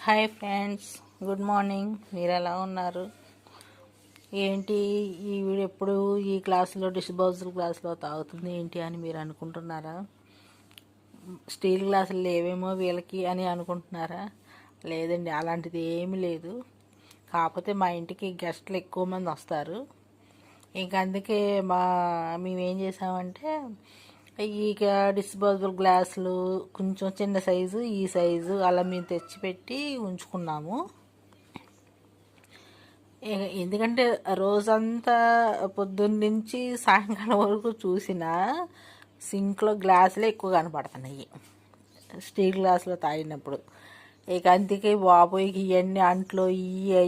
Hi friends, good morning. మీరు ఎలా ఉన్నారు? ఏంటి ఈ వీడియో ఎప్పుడు ఈ క్లాసులో డిస్పోజల్ గ్లాసులో తాగుతుంది ఏంటి అని మీరు అనుకుంటున్నారా? స్టీల్ గ్లాసులు లేవేమో వీళ్ళకి అని అనుకుంటున్నారా? లేదండి, అలాంటిది ఏమీ లేదు. కాకపోతే మా ఇంటికి గెస్ట్లు ఎక్కువ మంది వస్తారు. ఇంకా అందుకే మేమేం చేసామంటే ఈ డిస్పోజబుల్ గ్లాసులు కొంచెం చిన్న సైజు, ఈ సైజు అలా మేము తెచ్చిపెట్టి ఉంచుకున్నాము. ఎందుకంటే రోజంతా పొద్దున్న నుంచి సాయంకాలం వరకు చూసినా సింక్లో గ్లాసులే ఎక్కువ కనపడుతున్నాయి స్టీల్ గ్లాసులో తాగినప్పుడు. ఇక అందుకే బాబోయ్ ఇవన్నీ అంట్లో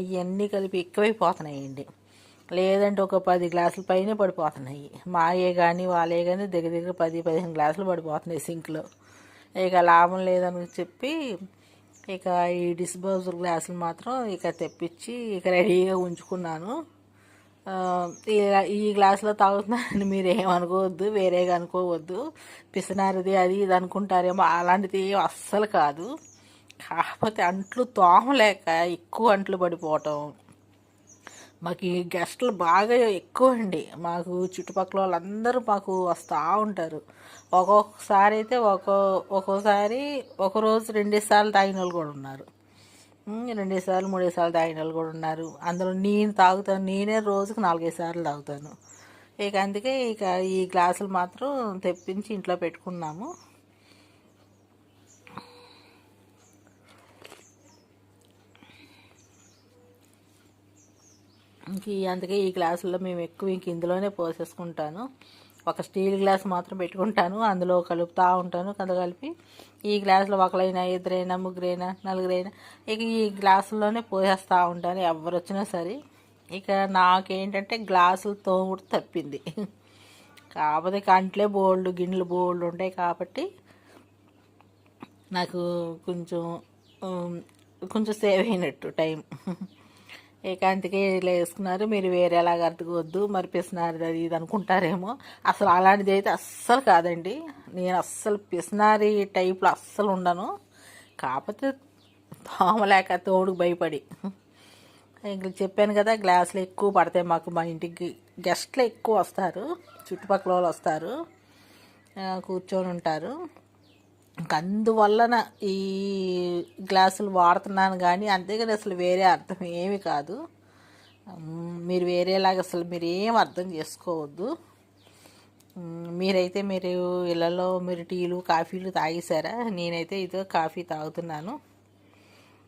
ఇవన్నీ కలిపి ఎక్కువైపోతున్నాయండి. లేదంటే ఒక 10 గ్లాసుల పైనే పడిపోతున్నాయి. మాయే కానీ వాళ్ళే కానీ దగ్గర దగ్గర 10-15 గ్లాసులు పడిపోతున్నాయి సింక్లో. ఇక లాభం లేదని చెప్పి ఇక ఈ డిస్పోజల్ గ్లాసులు మాత్రం ఇక తెప్పించి ఇక రెడీగా ఉంచుకున్నాను. ఈ గ్లాసులో తాగుతున్నానని మీరు ఏమనుకోవద్దు, వేరేగా అనుకోవద్దు. పిసినారిది అది ఇది అనుకుంటారేమో. అలాంటిది అస్సలు కాదు. కాకపోతే అంట్లు తోమలేక ఎక్కువ అంట్లు పడిపోవటం. మాకు ఈ గెస్టులు బాగా ఎక్కువ అండి. మాకు చుట్టుపక్కల వాళ్ళందరూ మాకు వస్తూ ఉంటారు. ఒక్కొక్కసారి అయితే ఒక్కోసారి ఒకరోజు 2 సార్లు తాగిన వాళ్ళు కూడా ఉన్నారు. 2 సార్లు 3 సార్లు తాగిన వాళ్ళు కూడా ఉన్నారు. అందులో నేను తాగుతాను, నేనే రోజుకు 4-5 సార్లు తాగుతాను. ఇక అందుకే ఇక ఈ గ్లాసులు మాత్రం తెప్పించి ఇంట్లో పెట్టుకున్నాము. అందుకే ఈ గ్లాసుల్లో మేము ఎక్కువ ఇందులోనే పోసేసుకుంటాను. ఒక స్టీల్ గ్లాస్ మాత్రం పెట్టుకుంటాను, అందులో కలుపుతూ ఉంటాను. కలిపి ఈ గ్లాసులో ఒకరైనా, ఇద్దరైనా, ముగ్గురైనా, నలుగురైనా ఇక ఈ గ్లాసుల్లోనే పోసేస్తూ ఉంటాను ఎవరు వచ్చినా సరే. ఇక నాకేంటంటే గ్లాసులు తోముడు తప్పింది. కాకపోతే కంట్లే బోల్డ్ గిన్నెలు బోల్డ్ ఉంటాయి కాబట్టి నాకు కొంచెం సేవ్ అయినట్టు టైం. ఇక అందుకే ఇలా వేసుకున్నారు. మీరు వేరేలాగా అర్థకోవద్దు, మరి పిసినారిది అది ఇది అనుకుంటారేమో. అసలు అలాంటిది అయితే అస్సలు కాదండి. నేను అస్సలు పిసినారి టైప్లో అస్సలు ఉండను. కాకపోతే తోమలేక తోడుకు భయపడి. ఇంక చెప్పాను కదా, గ్లాసులు ఎక్కువ పడతాయి మాకు. మా ఇంటికి గెస్ట్లు ఎక్కువ వస్తారు, చుట్టుపక్కల వాళ్ళు వస్తారు, కూర్చొని ఉంటారు. అందువలన ఈ గ్లాసులు వాడుతున్నాను. కానీ అంతేగాని అసలు వేరే అర్థం ఏమి కాదు. మీరు వేరేలాగా అసలు మీరు ఏం అర్థం చేసుకోవద్దు. మీరు ఇళ్ళలో మీరు టీలు కాఫీలు తాగేశారా? నేనైతే ఇదో కాఫీ తాగుతున్నాను.